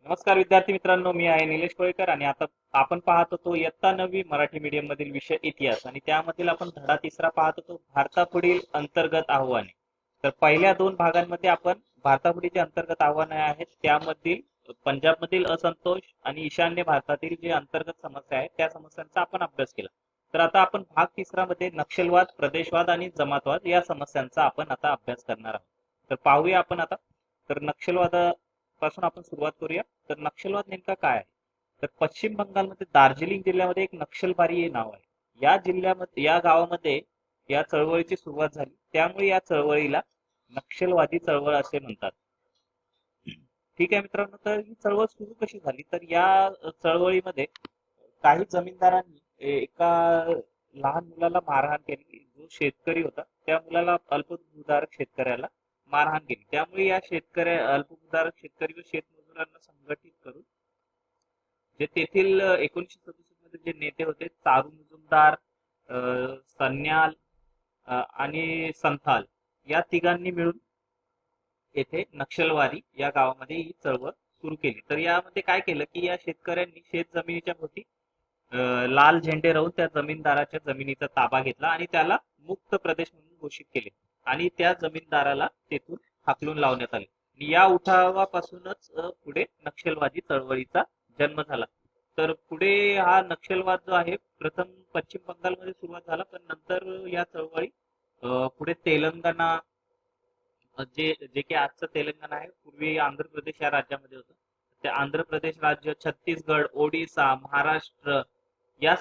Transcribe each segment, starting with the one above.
नमस्कार विद्यार्थी मित्रांनो, मी आहे निलेश कोळेकर आणि आता आपण पाहत होतो इयत्ता 9वी मराठी मीडियम मधील विषय इतिहास आणि त्यामधील आपण धडा तिसरा पाहत होतो भारतापुढील अंतर्गत आव्हाने. तर पहिल्या दोन भागांमध्ये आपण भारतापुढील जे अंतर्गत आव्हाने आहेत त्यामधील पंजाबमधील असंतोष आणि ईशान्य भारतातील जे अंतर्गत समस्या आहेत त्या समस्यांचा आपण अभ्यास केला. तर आता आपण भाग तिसरा मध्ये नक्षलवाद, प्रदेशवाद आणि जमातवाद या समस्यांचा आपण आता अभ्यास करणार आहोत. तर पाहूया आपण आता. तर नक्षलवाद पासून आपण सुरुवात करूया. तर नक्षलवाद नेमका काय आहे? तर पश्चिम बंगालमध्ये दार्जिलिंग जिल्ह्यामध्ये एक नक्षलबारी हे नाव आहे. या जिल्ह्यामध्ये या गावामध्ये या चळवळीची सुरुवात झाली, त्यामुळे या चळवळीला नक्षलवादी चळवळ असे म्हणतात. ठीक आहे मित्रांनो, तर ही चळवळ सुरू कशी झाली? तर या चळवळीमध्ये काही जमीनदारांनी एका लहान मुलाला मारहाण केली. जो शेतकरी होता त्या मुलाला, अल्पभूधारक शेतकऱ्याला मारहाण केली. त्यामुळे या अल्पभूधारक शेतकरी व शेतमजुरांना संघटित करून जे तेथील 1967 मध्ये जे नेते होते, चारू मुजुमदार, सन्याल आणि संथाल, या तिघांनी मिळून येथे नक्षलवादी या गावामध्ये ही चळवळ सुरू केली. तर यामध्ये काय केलं की या शेतकऱ्यांनी शेत जमिनीच्या भोवती लाल झेंडे राहून त्या जमीनदाराच्या जमिनीचा ताबा घेतला आणि त्याला मुक्त प्रदेश म्हणून घोषित केले आणि त्या जमीनदाराला तेथून हाकलून लावण्यात आले. आणि या उठावापासूनच पुढे नक्षलवादी चळवळीचा जन्म झाला. तर पुढे हा नक्षलवाद जो आहे प्रथम पश्चिम बंगालमध्ये सुरुवात झाला, पण नंतर या चळवळी पुढे तेलंगणा, जे जे की आजचं तेलंगणा आहे, पूर्वी आंध्र प्रदेश या राज्यामध्ये होतं. ते आंध्र प्रदेश राज्य, छत्तीसगड, ओडिसा, महाराष्ट्र या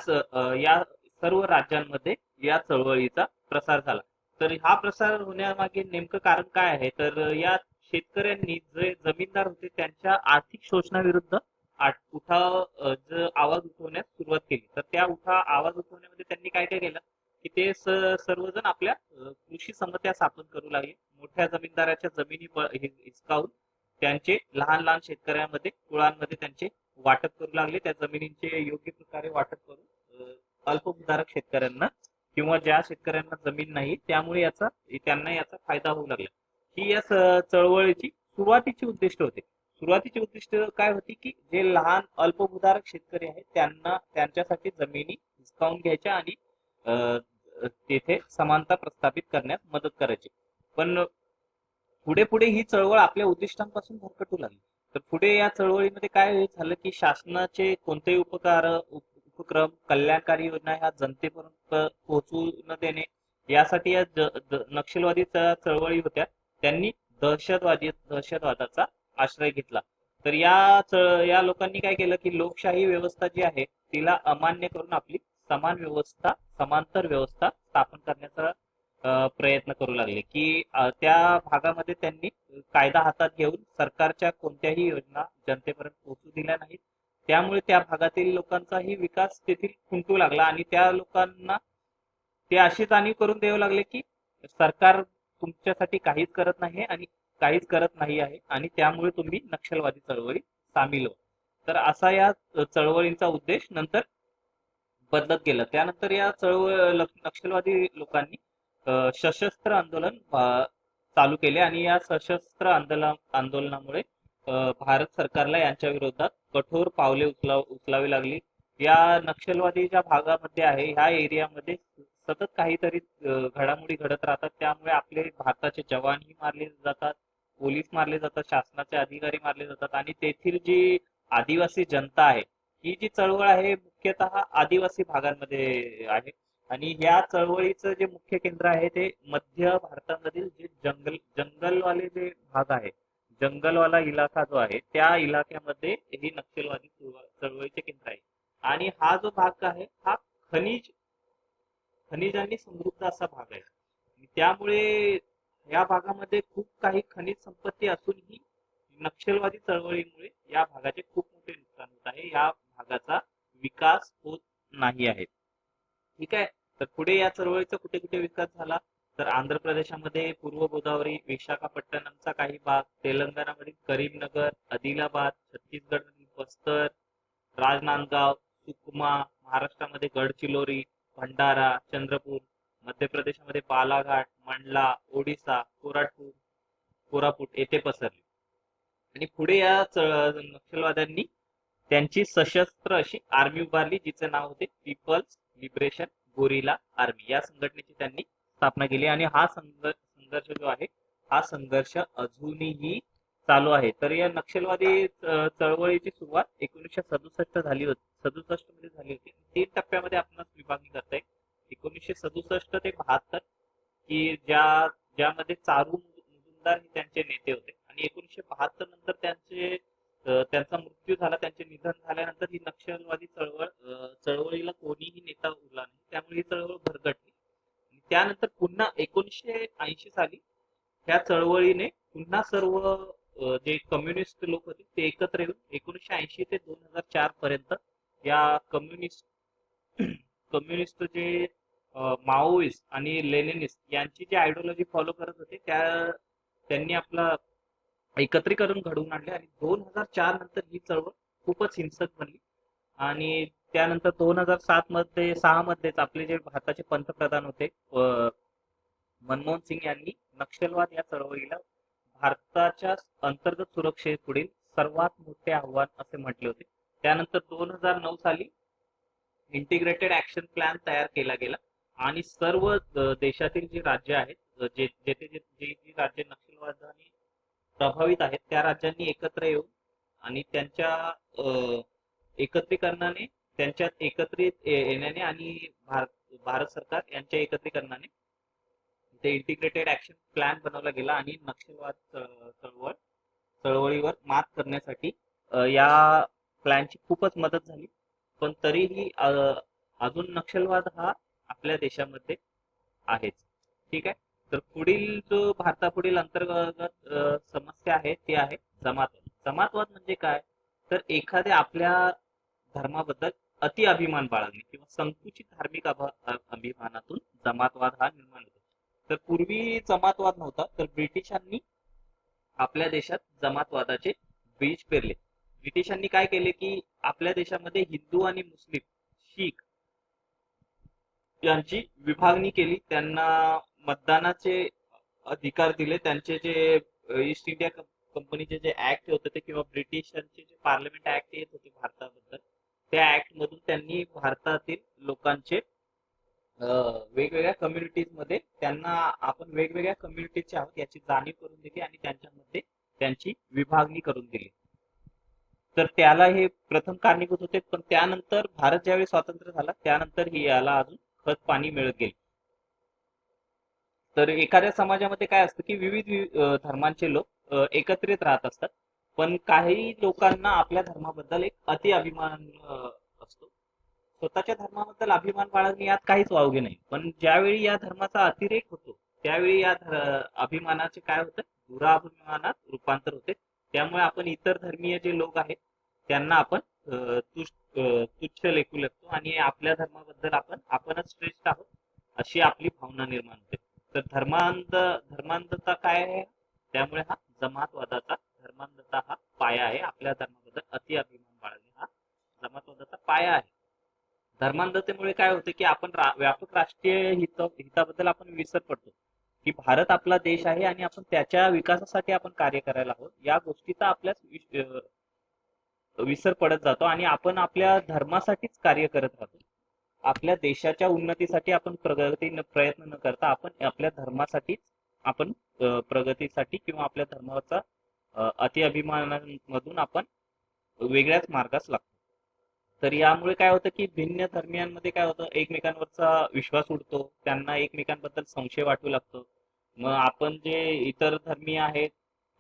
सर्व राज्यांमध्ये या चळवळीचा प्रसार झाला. तर हा प्रसार होण्यामागे नेमकं कारण काय आहे? तर या शेतकऱ्यांनी जे जमीनदार होते त्यांच्या आर्थिक शोषणाविरुद्ध आवाज उठवण्यास सुरुवात केली. तर त्या आवाज उठवण्यामध्ये त्यांनी काय काय केलं की ते सर्वजण आपल्या कृषी समत्या स्थापन करू लागले. मोठ्या जमीनदाराच्या जमिनी हिसकावून त्यांचे लहान लहान शेतकऱ्यांमध्ये, कुळांमध्ये त्यांचे वाटप करू लागले. त्या जमिनींचे योग्य प्रकारे वाटप करून अल्पभूधारक शेतकऱ्यांना किंवा ज्या शेतकऱ्यांना जमीन नाही त्यामुळे त्यांना याचा फायदा होऊ लागला. ही या चळवळीची सुरुवातीची उद्दिष्ट होते. सुरुवातीची उद्दिष्ट काय होती की जे लहान अल्पभूधारक शेतकरी आहेत त्यांना त्यांच्यासाठी जमिनी हिसकावून घ्यायच्या आणि तेथे समानता प्रस्थापित करण्यास मदत करायची. पण पुढे पुढे ही चळवळ आपल्या उद्दिष्टांपासून भरकटू लागली. तर पुढे या चळवळीमध्ये काय झालं की शासनाचे कोणतेही उपक्रम, कल्याणकारी योजना ह्या जनतेपर्यंत पोहोचू न देणे यासाठी या नक्षलवादी चळवळी होत्या. त्यांनी दहशतवादाचा आश्रय घेतला. तर या लोकांनी काय केलं की लोकशाही व्यवस्था जी आहे तिला अमान्य करून आपली समांतर व्यवस्था स्थापन करण्याचा प्रयत्न करू लागले. की त्या भागामध्ये त्यांनी कायदा हातात घेऊन सरकारच्या कोणत्याही योजना जनतेपर्यंत पोहोचू दिल्या नाहीत. त्यामुळे त्या भागातील लोकांचाही विकास तेथील खुंटू लागला आणि त्या लोकांना ते अशी जाणीव करून द्यावं लागले की सरकार तुमच्यासाठी काहीच करत नाही आणि काहीच करत नाही आहे आणि त्यामुळे तुम्ही नक्षलवादी चळवळीत सामील हो. तर असा या चळवळींचा उद्देश नंतर बदलत गेला. त्यानंतर या नक्षलवादी लोकांनी सशस्त्र आंदोलन चालू केले आणि या सशस्त्र आंदोलनामुळे भारत सरकारला यांच्या विरोधात कठोर पावले उचलावी लागली. या नक्षलवादी ज्या भागामध्ये आहे ह्या एरियामध्ये सतत काहीतरी घडामोडी घडत राहतात. त्यामुळे आपले भारताचे जवानही मारले जातात, पोलीस मारले जातात, शासनाचे अधिकारी मारले जातात आणि तेथील जी आदिवासी जनता आहे, ही जी चळवळ आहे मुख्यतः आदिवासी भागांमध्ये आहे. आणि या चळवळीचं जे मुख्य केंद्र आहे ते मध्य भारतामधील जे जंगलवाले जे भाग आहे, जंगलवाला इलाका जो आहे त्या इलाक्यामध्ये ही नक्षलवादी चळवळीचे केंद्र आहे. आणि हा जो भाग आहे हा खनिज खनिजांनी समृद्ध असा भाग आहे. त्यामुळे या भागामध्ये खूप काही खनिज संपत्ती असूनही नक्षलवादी चळवळीमुळे या भागाचे खूप मोठे नुकसान होत आहे. या भागाचा विकास होत नाही आहे. ठीक आहे. तर पुढे या चळवळीचा कुठे कुठे विकास झाला? तर आंध्र प्रदेशामध्ये पूर्व गोदावरी, विशाखापट्टणमचा काही भाग, तेलंगणामधील करीमनगर, आदिलाबाद, छत्तीसगडमधील बस्तर, राजनांदगाव, सुकमा, महाराष्ट्रामध्ये गडचिरोली, भंडारा, चंद्रपूर, मध्य प्रदेशामध्ये बालाघाट, मंडला, ओडिसा, कोरापूट येथे पसरली. आणि पुढे या नक्षलवाद्यांनी त्यांची सशस्त्र अशी आर्मी उभारली, जिचं नाव होते पीपल्स लिबरेशन गोरिला आर्मी. या संघटनेची त्यांनी स्थापना केली आणि हा संघर्ष जो आहे, हा संघर्ष अजूनही चालू आहे. तर या नक्षलवादी चळवळीची सुरुवात 1967 झाली होती, 67 मध्ये झाली होती. 3 टप्प्यामध्ये आपण विभागणी करता येईल. 1967 ते 72, की ज्यामध्ये चारू मुजुमदार हे त्यांचे नेते होते, आणि 1972 नंतर त्यांचा मृत्यू झाला, त्यांचे निधन झाल्यानंतर ही नक्षलवादी चळवळीला कोणीही नेता उरला नाही, त्यामुळे ही चळवळ भरकटली. त्यानंतर पुन्हा 1980 साली ह्या चळवळीने पुन्हा सर्व जे कम्युनिस्ट लोक होते ते एकत्र येऊन 1980 ते 2004 पर्यंत या कम्युनिस्ट जे माओइस्ट आणि लेनिनिस्ट यांची जी आयडिओलॉजी फॉलो करत होते, त्यांनी आपला एकत्रीकरण घडवून आणले. आणि 2004 नंतर ही चळवळ खूपच हिंसक बनली. आणि त्यानंतर 2007 मध्ये 6 मध्येच आपले जे भारताचे पंतप्रधान होते मनमोहन सिंग यांनी नक्षलवाद या चळवळीला भारताच्या अंतर्गत सुरक्षेपुढील सर्वात मोठे आव्हान असे म्हटले होते. त्यानंतर 2009 साली इंटिग्रेटेड ऍक्शन प्लॅन तयार केला गेला आणि सर्व देशातील जी राज्य आहेत, जेथे जी राज्य नक्षलवादाने प्रभावित आहेत, त्या राज्यांनी एकत्र येऊन आणि त्यांच्या एकत्रीकरणाने, त्यांच्यात एकत्रित येण्याने आणि भारत सरकार यांच्या एकत्रीकरणाने ते इंटिग्रेटेड ऍक्शन प्लॅन बनवला गेला आणि नक्षलवाद चळवळीवर मात करण्यासाठी या प्लॅनची खूपच मदत झाली. पण तरीही अजून नक्षलवाद हा आपल्या देशामध्ये आहेच. ठीक आहे. तर पुढील जो भारतापुढील अंतर्गत समस्या आहे ती आहे जमातवाद. जमातवाद म्हणजे काय? तर एखाद्या आपल्या धर्माबद्दल अति अभिमान बाळगणे किंवा संकुचित धार्मिक अभिमानातून जमातवाद हा निर्माण होतो. तर पूर्वी जमातवाद नव्हता, तर ब्रिटिशांनी आपल्या देशात जमातवादाचे बीज पेरले. ब्रिटिशांनी काय केले की आपल्या देशामध्ये हिंदू आणि मुस्लिम, शीख यांची विभागणी केली, त्यांना मतदानाचे अधिकार दिले. त्यांचे जे ईस्ट इंडिया कंपनीचे जे ऍक्ट होते ते, किंवा ब्रिटिशांचे जे पार्लमेंट ऍक्ट येत होते भारताबद्दल, त्या ऍक्ट मधून त्यांनी भारतातील लोकांचे वेगवेगळ्या कम्युनिटीज मध्ये, त्यांना आपण वेगवेगळ्या कम्युनिटीजचे आहोत याची जाणीव करून दिली आणि त्यांच्यामध्ये त्यांची विभागणी करून दिली. तर त्याला हे प्रथम कारणीभूत होते. पण त्यानंतर भारत ज्यावेळी स्वातंत्र्य झाला त्यानंतर ही याला अजून खत पाणी मिळत गेले. तर एखाद्या समाजामध्ये काय असतं की विविध धर्मांचे लोक एकत्रित राहत असतात, पण काही लोकांना आपल्या धर्माबद्दल एक अति अभिमान असतो. स्वतःच्या धर्माबद्दल अभिमान बाळगणे यात काहीच वावगे नाही, पण ज्यावेळी या धर्माचा अतिरेक होतो त्यावेळी या अभिमानाचे काय होतं, दुराभिमानात रूपांतर होते. त्यामुळे आपण इतर धर्मीय जे लोक आहेत त्यांना आपण तुच्छ लेखू लागतो आणि आपल्या धर्माबद्दल आपणच श्रेष्ठ आहोत अशी आपली भावना निर्माण होते. तर धर्मांधता काय आहे? त्यामुळे हा धर्मांधता हा पाया आहे. आपल्या धर्माबद्दल अति अभिमान बाळगणे हा जमातवादाचा पाया आहे. धर्मांधतेमुळे काय होते की आपण व्यापक राष्ट्रीय हिताबद्दल आपण विसर पडतो, की भारत आपला देश आहे आणि आपण त्याच्या विकासासाठी आपण कार्य करायला हवं, या गोष्टीचा आपल्याच विसर पडत जातो आणि आपण आपल्या धर्मासाठीच कार्य करत राहतो. आपल्या देशाच्या उन्नतीसाठी आपण प्रयत्न न करता आपण आपल्या धर्मासाठीच आपण प्रगतीसाठी किंवा आपल्या धर्माचा अति अभिमानामधून आपण वेगळ्याच मार्गास लागतो. तर यामुळे काय होतं की भिन्न धर्मियांमध्ये काय होतं, एकमेकांवरचा विश्वास उडतो, त्यांना एकमेकांबद्दल संशय वाटू लागतो. मग आपण जे इतर धर्मीय आहेत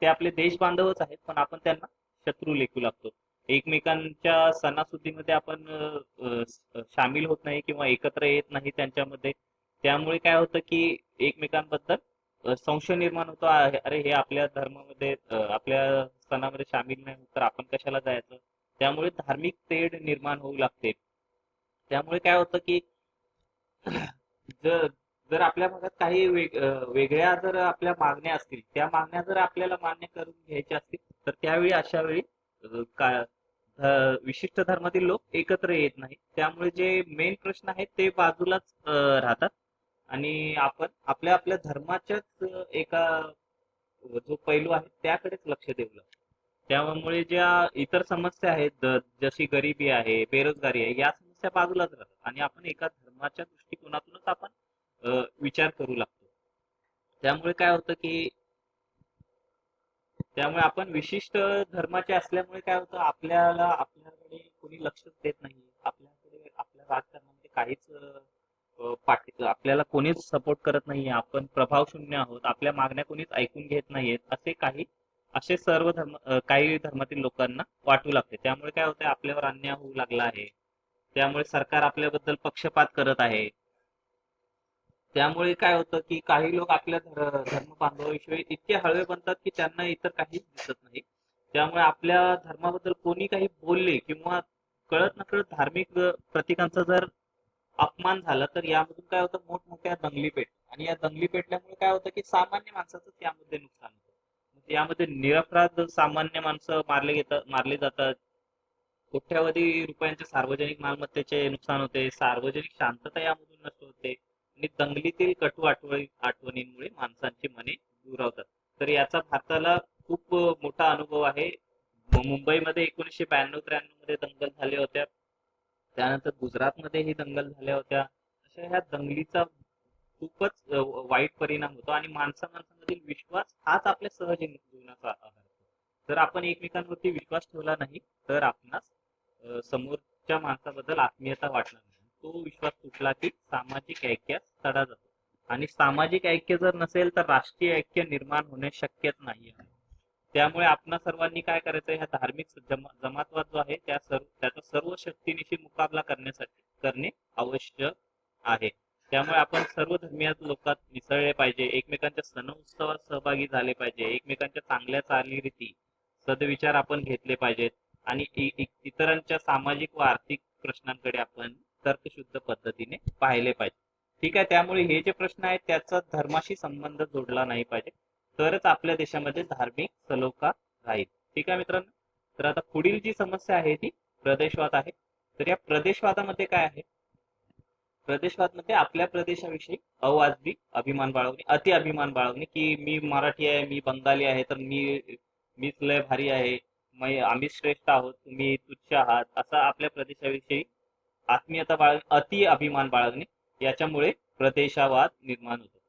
ते आपले देश बांधवच आहेत, पण आपण त्यांना शत्रू लेखू लागतो. एकमेकांच्या सणासुदीमध्ये आपण सामील होत नाही किंवा एकत्र येत नाही त्यांच्यामध्ये. त्यामुळे काय होतं की एकमेकांबद्दल संशय निर्माण होतो, अरे हे आपल्या धर्मामध्ये आपल्या सणामध्ये सामील नाही होत तर आपण कशाला जायचं. त्यामुळे धार्मिक तेढ निर्माण होऊ लागते. त्यामुळे काय होतं की जर जर आपल्या भागात काही वेगळ्या जर आपल्या मागण्या असतील, त्या मागण्या जर आपल्याला मान्य करून घ्यायच्या असतील, तर त्यावेळी अशा वेळी विशिष्ट धर्मातील लोक एकत्र येत नाहीत. त्यामुळे जे मेन प्रश्न आहेत ते बाजूलाच राहतात आणि आपण आपल्या आपल्या धर्माच्याच एका जो पैलू आहे त्याकडेच लक्ष देऊ लागतो. त्यामुळे ज्या इतर समस्या आहेत, जशी गरिबी आहे, बेरोजगारी आहे, या समस्या बाजूलाच राहतात आणि आपण एका धर्माच्या दृष्टिकोनातूनच आपण विचार करू लागतो. त्यामुळे काय होतं की त्यामुळे आपण विशिष्ट धर्माचे असल्यामुळे काय होतं, आपल्याकडे कोणी लक्षच देत नाही. आपल्याकडे आपल्या राजकारणामध्ये काहीच आपल्याला कोणीच सपोर्ट करत नाहीये. आपण प्रभावशून्य आहोत. आपल्या मागण्या कोणीच ऐकून घेत नाहीयेत. असे सर्व काही धर्मातील लोकांना वाटू लागते. त्यामुळे काय होतंय, आपल्यावर अन्याय होऊ लागला आहे. त्यामुळे सरकार आपल्याबद्दल पक्षपात करत आहे. त्यामुळे काय होतं की काही लोक आपल्या धर्म बांधवाविषयी इतके हळवे बनतात की त्यांना इतर काहीच दिसत नाही. त्यामुळे आपल्या धर्माबद्दल कोणी काही बोलले किंवा कळत नकळत धार्मिक प्रतीकांचा जर अपमान झाला तर यामधून काय होतं, मोठमोठ्या दंगली पेटतात आणि या दंगली पेटल्यामुळे काय होतं की सामान्य माणसाचं त्यामध्ये नुकसान होतं. यामध्ये निरपराध सामान्य माणसं मारले जातात. कोट्यावधी रुपयांचे सार्वजनिक मालमत्तेचे नुकसान होते. सार्वजनिक शांतता यामधून नष्ट होते आणि दंगलीतील कटू आठवणींमुळे माणसांची मने दुरावतात. तर याचा भारताला खूप मोठा अनुभव आहे. मुंबईमध्ये 1992-93 मध्ये दंगल झाल्या होत्या. त्यानंतर गुजरातमध्येही दंगल झाल्या होत्या. अशा ह्या दंगलीचा खूपच वाईट परिणाम होतो आणि माणसामधील विश्वास हाच आपल्या सहज जीवनाचा आधार आहे. जर आपण एकमेकांवरती विश्वास ठेवला नाही तर आपणास समोरच्या माणसाबद्दल आत्मीयता वाटणार नाही. तो विश्वास तुटला की सामाजिक ऐक्यात तडा जातो आणि सामाजिक ऐक्य जर नसेल तर राष्ट्रीय ऐक्य निर्माण होणे शक्यच नाही. त्यामुळे आपणा सर्वांनी काय करायचं, ह्या धार्मिक जमातवाद जो आहे त्याचा सर्व शक्तीनिशी मुकाबला करणे आवश्यक आहे. त्यामुळे आपण सर्व धर्मीय लोकात मिसळले पाहिजे, एकमेकांच्या सण उत्सवात सहभागी झाले पाहिजे, एकमेकांच्या चांगल्या चालीरीती सदविचार आपण घेतले पाहिजेत आणि इतरांच्या सामाजिक व आर्थिक प्रश्नांकडे आपण तर्कशुद्ध पद्धतीने पाहिले पाहिजे. ठीक आहे. त्यामुळे हे जे प्रश्न आहेत त्याचा धर्माशी संबंध जोडला नाही पाहिजे, तरच आपल्या देशामध्ये धार्मिक सलोखा राहील. ठीक आहे मित्रांनो. तर आता पुढील जी समस्या आहे ती प्रदेशवाद आहे. तर या प्रदेशवादामध्ये काय आहे, प्रदेशवादमध्ये आपल्या प्रदेशाविषयी अवाजवी अभिमान बाळगणे, अति अभिमान बाळगणे, की मी मराठी आहे, मी बंगाली आहे, तर मीच लय भारी आहे, आम्ही श्रेष्ठ आहोत, तुम्ही तुच्छ आहात, असा आपल्या प्रदेशाविषयी आत्मीयता अति अभिमान बाळगणे, याच्यामुळे प्रदेशवाद निर्माण होतो.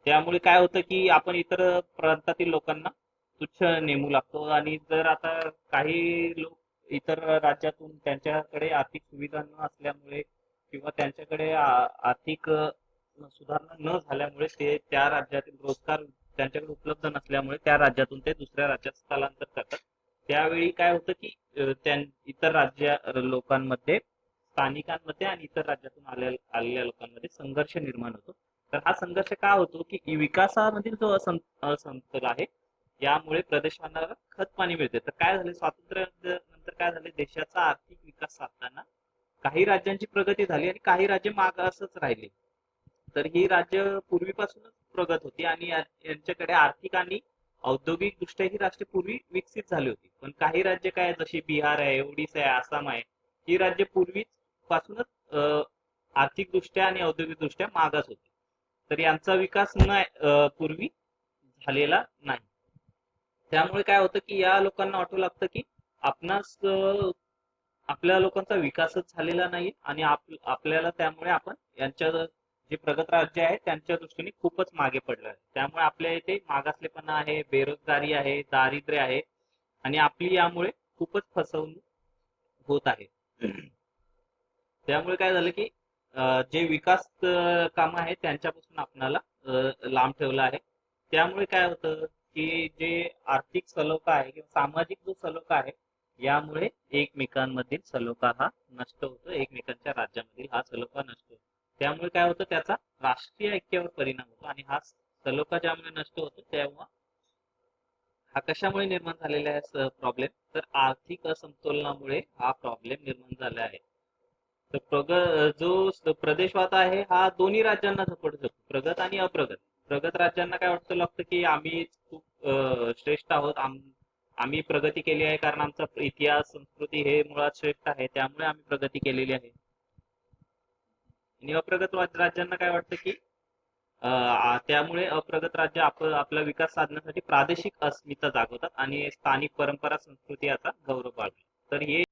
त्यामुळे काय होतं की आपण इतर प्रांतातील लोकांना तुच्छ नेमू लागतो आणि जर आता काही लोक इतर राज्यातून त्यांच्याकडे आर्थिक सुविधा न असल्यामुळे किंवा त्यांच्याकडे आर्थिक सुधारणा न झाल्यामुळे ते त्या राज्यातील रोजगार त्यांच्याकडे उपलब्ध नसल्यामुळे त्या राज्यातून ते दुसऱ्या राज्यात स्थलांतर करतात. त्यावेळी काय होतं की इतर लोकांमध्ये, स्थानिकांमध्ये आणि इतर राज्यातून आलेल्या लोकांमध्ये संघर्ष निर्माण होतो. तर हा संघर्ष का होतो की विकासामधील जो असमतोल आहे यामुळे प्रदेशांना खतपाणी मिळते. तर काय झाले, स्वातंत्र्य नंतर काय झाले, देशाचा आर्थिक विकास साधताना काही राज्यांची प्रगती झाली आणि काही राज्य मागासच राहिले. तर ही राज्य पूर्वीपासूनच प्रगत होती आणि यांच्याकडे आर्थिक आणि औद्योगिक दृष्ट्या ही राज्य पूर्वी विकसित झाली होती. पण काही राज्य काय, जशी बिहार आहे, ओडिसा आहे, आसाम आहे, ही राज्य पूर्वी पासूनच आर्थिकदृष्ट्या आणि औद्योगिकदृष्ट्या मागास होती. तर यांचा विकास पूर्वी झालेला नाही. त्यामुळे काय होतं की या लोकांना वाटू लागतं की आपणास आपल्या लोकांचा विकासच झालेला नाही आणि आपल्याला त्यामुळे आपण यांच्या जे प्रगत राज्य आहे त्यांच्या दृष्टीने खूपच मागे पडलं आहे. त्यामुळे आपल्या इथे मागासलेपणा आहे, बेरोजगारी आहे, दारिद्र्य आहे आणि आपली यामुळे खूपच फसवणूक होत आहे. त्यामुळे काय झालं की जे विकास कामं आहेत त्यांच्यापासून आपणाला लांब ठेवलं आहे. त्यामुळे काय होतं की जे आर्थिक सलोखा आहे किंवा सामाजिक जो सलोखा आहे यामुळे एकमेकांमधील सलोखा हा नष्ट होतो, एकमेकांच्या राज्यामधील हा सलोखा नष्ट होतो. त्यामुळे काय होतं, त्याचा राष्ट्रीय ऐक्यावर परिणाम होतो आणि हा सलोखा ज्यामुळे नष्ट होतो तेव्हा हा कशामुळे निर्माण झालेला आहे प्रॉब्लेम, तर आर्थिक असमतोलनामुळे हा प्रॉब्लेम निर्माण झाला आहे. तर जो प्रदेशवाद आहे हा दोन्ही राज्यांना सपोर्ट करतो, प्रगत आणि अप्रगत. प्रगत राज्यांना काय वाटतं लागतं की आम्ही खूप श्रेष्ठ आहोत, आम्ही प्रगती केली आहे कारण आमचा इतिहास संस्कृती हे मुळात श्रेष्ठ आहे, त्यामुळे आम्ही प्रगती केलेली आहे. आणि अप्रगत राज्यांना काय वाटतं की त्यामुळे अप्रगत राज्य आपला विकास साधण्यासाठी प्रादेशिक अस्मिता जागवतात आणि स्थानिक परंपरा संस्कृती याचा गौरव बाळगतात. तर हे